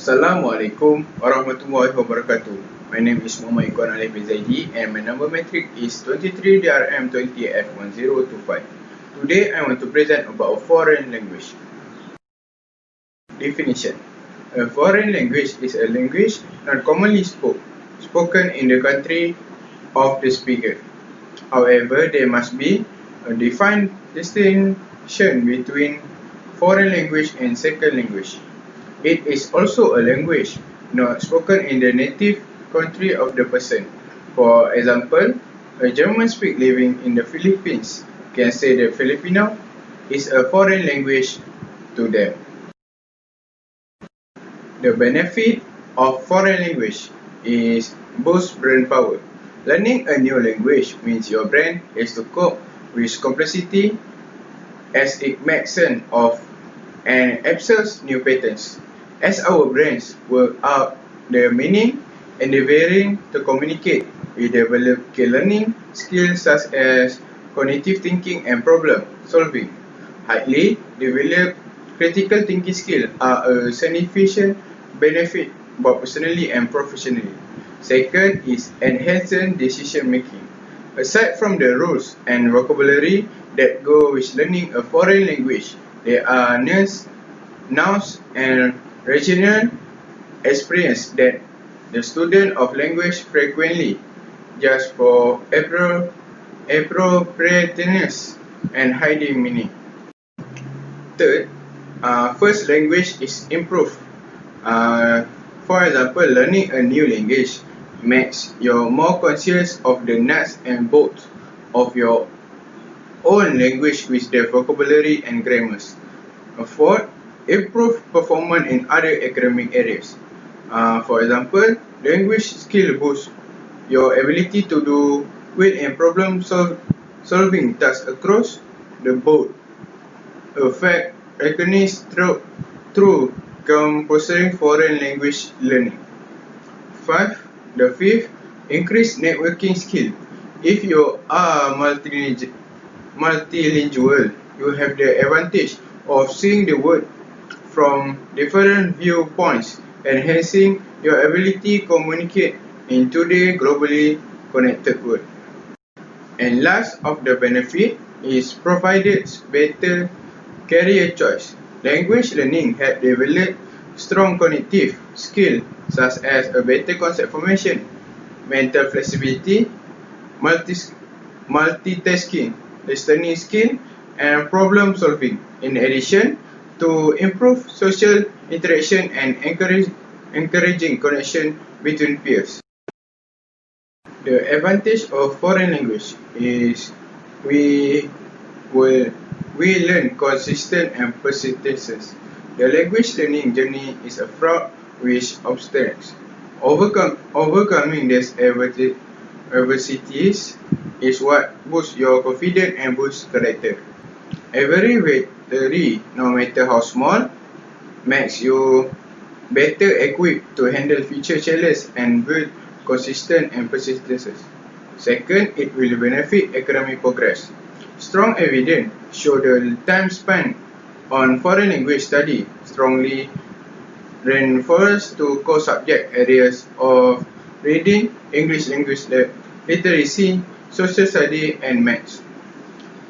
Assalamualaikum warahmatullahi wabarakatuh. My name is Muhammad Iqwan Alif bin Zaidi and my number metric is 23 DRM1A F1025. Today I want to present about a foreign language. Definition. A foreign language is a language not commonly spoken in the country of the speaker. However, there must be a defined distinction between foreign language and second language. It is also a language not spoken in the native country of the person. For example, a German speaker living in the Philippines can say that Filipino is a foreign language to them. The benefit of foreign language is boost brain power. Learning a new language means your brain has to cope with complexity as it makes sense of and absorbs new patterns. As our brains work out their meaning, endeavoring to communicate, we develop key learning skills such as cognitive thinking and problem solving. Highly developed critical thinking skills are a significant benefit both personally and professionally. Second is enhanced decision making. Aside from the rules and vocabulary that go with learning a foreign language, there are nouns and regional experience that the student of language frequently just for appropriateness and hiding meaning. Third, first language is improved. For example, learning a new language makes you more conscious of the nuts and bolts of your own language with their vocabulary and grammars. Fourth, improve performance in other academic areas. For example, language skill boosts your ability to do well in problem solving tasks across the board. A fact recognized through compulsory foreign language learning. The fifth, increase networking skill. If you are multilingual, you have the advantage of seeing the world from different viewpoints, enhancing your ability to communicate in today's globally connected world. And last of the benefit is provided better career choice. Language learning helps develop strong cognitive skills such as a better concept formation, mental flexibility, multitasking, listening skill, and problem solving. In addition, to improve social interaction and encouraging connection between peers. The advantage of foreign language is we learn consistent and persistency. The language learning journey is a fraught with obstacles. Overcoming these adversities is what boosts your confidence and boosts character. Every victory, no matter how small, makes you better equipped to handle future challenges and build consistent and persistency. Second, it will benefit academic progress. Strong evidence show the time spent on foreign language study strongly reinforced to core subject areas of reading, English language literacy, social study, and maths.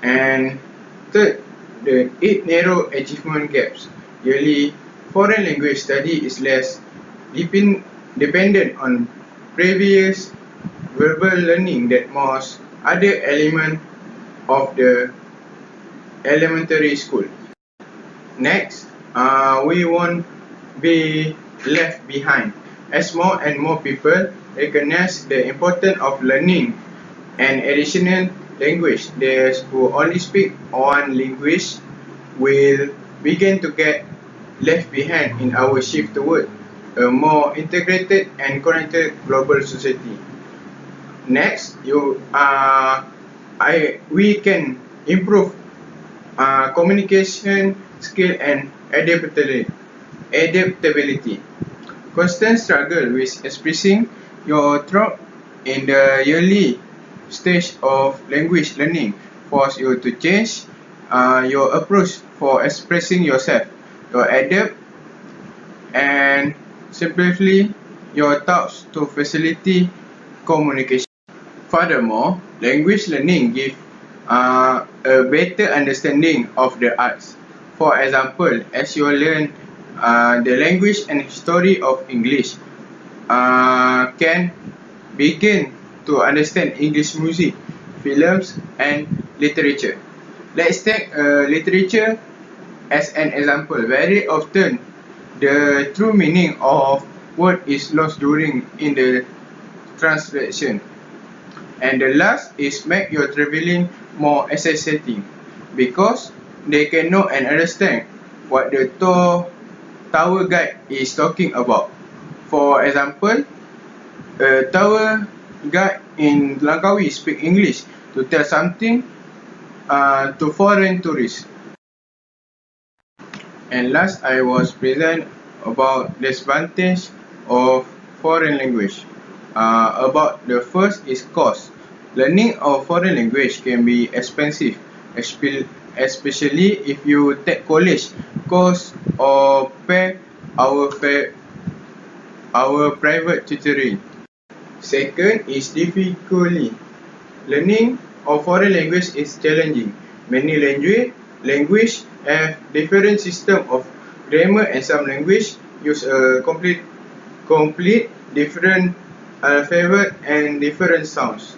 And third, it narrow achievement gaps. Yearly, foreign language study is less dependent on previous verbal learning than most other elements of the elementary school. Next, we won't be left behind as more and more people recognize the importance of learning an additional language. Those who only speak one language will begin to get left behind in our shift toward a more integrated and connected global society. Next, we can improve communication skill and adaptability. Constant struggle with expressing your thought in the early stage of language learning force you to change your approach for expressing yourself, to adapt and simplify your thoughts to facilitate communication. Furthermore, language learning gives a better understanding of the arts. For example, as you learn the language and history of English, can begin to understand English music, films, and literature. Let's take literature as an example. Very often, the true meaning of word is lost during in the translation. And the last is make your traveling more exciting because they can know and understand what the tour guide is talking about. For example, a tour guide in Langkawi speak English to tell something to foreign tourists. And last, I was present about disadvantage of foreign language. About the first is cost. Learning a foreign language can be expensive, especially if you take college course or pay our private tutoring. Second is difficulty. Learning of foreign language is challenging. Many language have different system of grammar, and some language use a complete different alphabet and different sounds.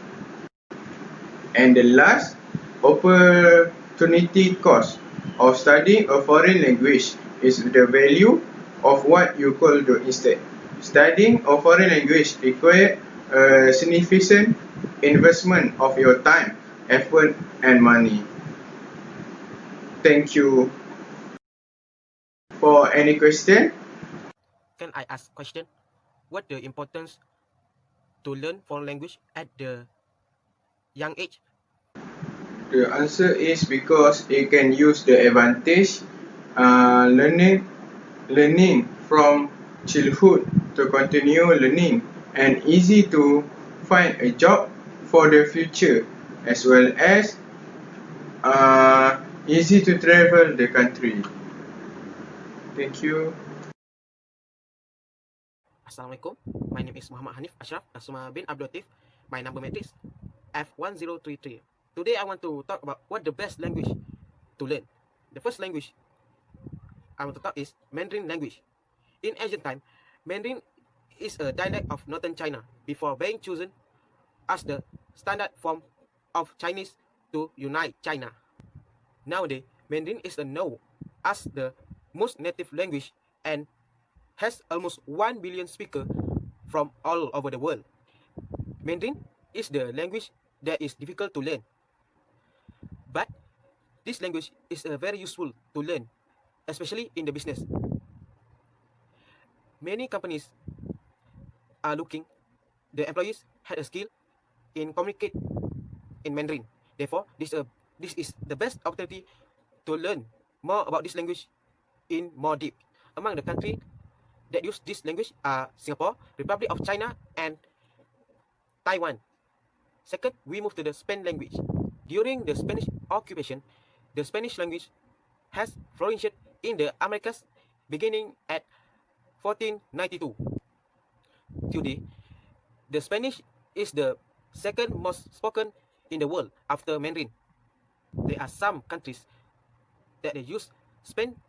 And the last, opportunity cost of studying a foreign language is the value of what you call the instead. Studying a foreign language requires a significant investment of your time, effort, and money. Thank you. For any question? Can I ask question? What the importance to learn foreign language at the young age? The answer is because it can use the advantage learning from childhood to continue learning and easy to find a job for the future as well as easy to travel the country. Thank you. Assalamualaikum. My name is Muhammad Hanif Ashraf Asma bin Abdul Latif. My number matrix F1033. Today I want to talk about what the best language to learn. The first language I want to talk is Mandarin language. In ancient time, Mandarin is a dialect of northern China before being chosen as the standard form of Chinese to unite China. Nowadays, Mandarin is known as the most native language and has almost 1 billion speakers from all over the world. Mandarin is the language that is difficult to learn, but this language is very useful to learn, especially in the business. Many companies are looking the employees had a skill in communicate in Mandarin. Therefore, this is the best opportunity to learn more about this language in more deep. Among the countries that use this language are Singapore, Republic of China, and Taiwan. Second, we move to the Spanish language. During the Spanish occupation, the Spanish language has flourished in the Americas beginning at 1492. Today, the Spanish is the second most spoken in the world after Mandarin. There are some countries that use Spanish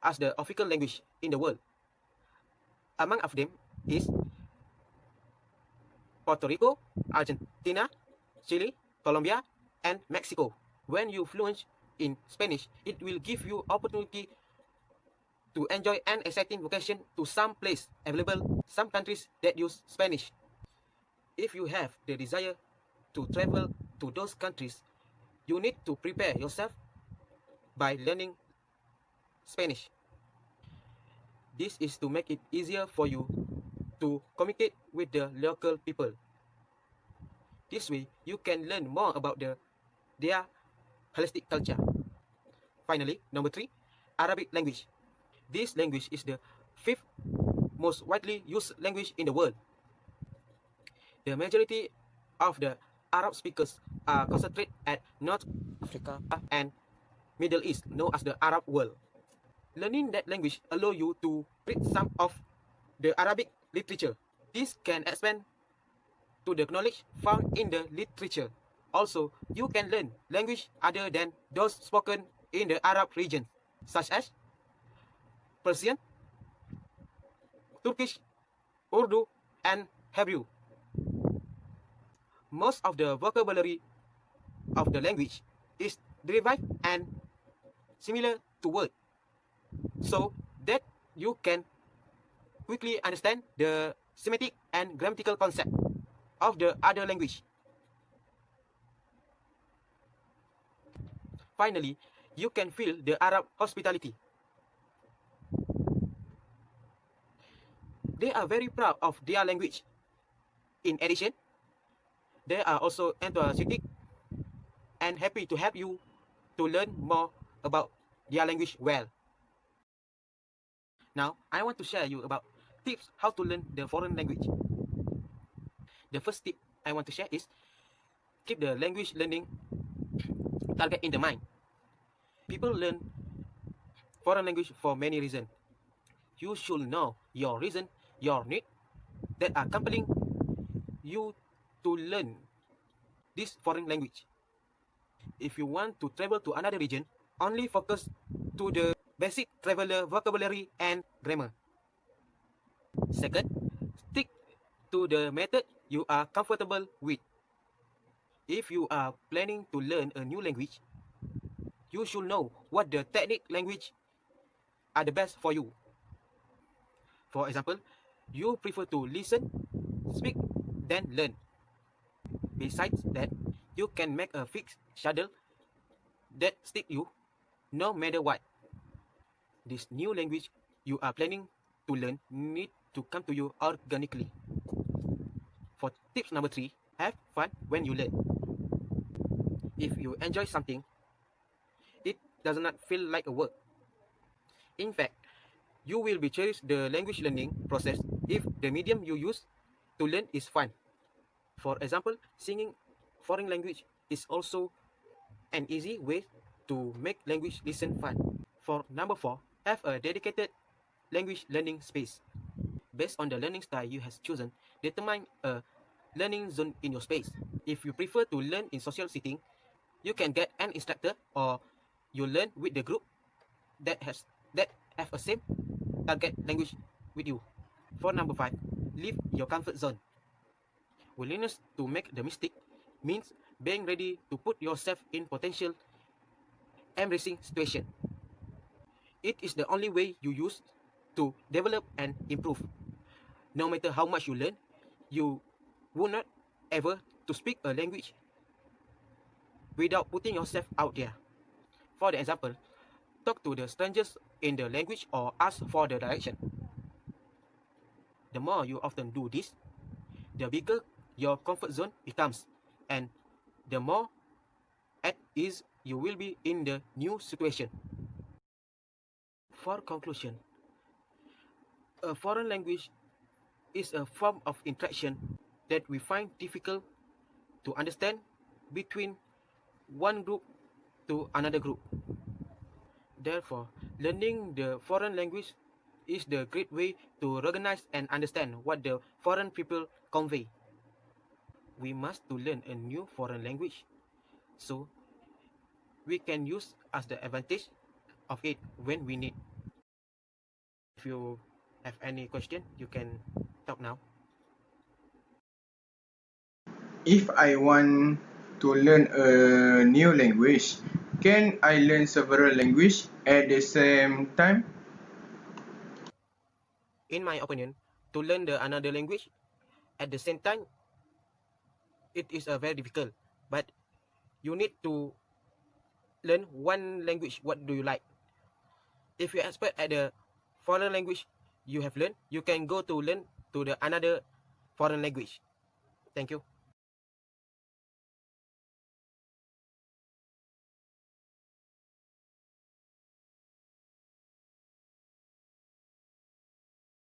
as the official language in the world. Among of them is Puerto Rico, Argentina, Chile, Colombia, and Mexico. When you fluent in Spanish, it will give you opportunity to enjoy an exciting vacation to some place available, some countries that use Spanish. If you have the desire to travel to those countries, you need to prepare yourself by learning Spanish. This is to make it easier for you to communicate with the local people. This way, you can learn more about their holistic culture. Finally, number 3, Arabic language. This language is the 5th most widely used language in the world. The majority of the Arab speakers are concentrated at North Africa and Middle East, known as the Arab world. Learning that language allows you to read some of the Arabic literature. This can expand to the knowledge found in the literature. Also, you can learn language other than those spoken in the Arab region, such as Persian, Turkish, Urdu, and Hebrew. Most of the vocabulary of the language is derived and similar to word, so that you can quickly understand the semantic and grammatical concept of the other language. Finally, you can feel the Arab hospitality. They are very proud of their language. In addition, they are also enthusiastic and happy to help you to learn more about their language well. Now, I want to share you about tips how to learn the foreign language. The first tip I want to share is keep the language learning target in the mind. People learn foreign language for many reasons. You should know your reason, your need that are compelling you to learn this foreign language. If you want to travel to another region, only focus to the basic traveler vocabulary and grammar. Second, stick to the method you are comfortable with. If you are planning to learn a new language, you should know what the technique language are the best for you. For example, you prefer to listen, speak, then learn. Besides that, you can make a fixed schedule that stick you no matter what. This new language you are planning to learn need to come to you organically. For tips number 3, have fun when you learn. If you enjoy something, it does not feel like a work. In fact, you will be cherish the language learning process if the medium you use to learn is fun. For example, singing foreign language is also an easy way to make language listen fun. For number 4, have a dedicated language learning space. Based on the learning style you have chosen, determine a learning zone in your space. If you prefer to learn in social setting, you can get an instructor or you learn with the group that have a same target language with you. For number 5, leave your comfort zone. Willingness to make the mistake means being ready to put yourself in potential embarrassing situation. It is the only way you use to develop and improve. No matter how much you learn, you will not ever to speak a language without putting yourself out there. For the example, talk to the strangers in the language or ask for the direction. The more you often do this, the bigger your comfort zone becomes, and the more at ease you will be in the new situation. For conclusion, a foreign language is a form of interaction that we find difficult to understand between one group to another group. Therefore, learning the foreign language is the great way to recognize and understand what the foreign people convey. We must to learn a new foreign language, so we can use as the advantage of it when we need. If you have any question, you can talk now. If I want to learn a new language, can I learn several languages at the same time? In my opinion, to learn another language at the same time, it is very difficult. But you need to learn one language. What do you like? If you expert at the foreign language you have learned, you can go to learn to the another foreign language. Thank you.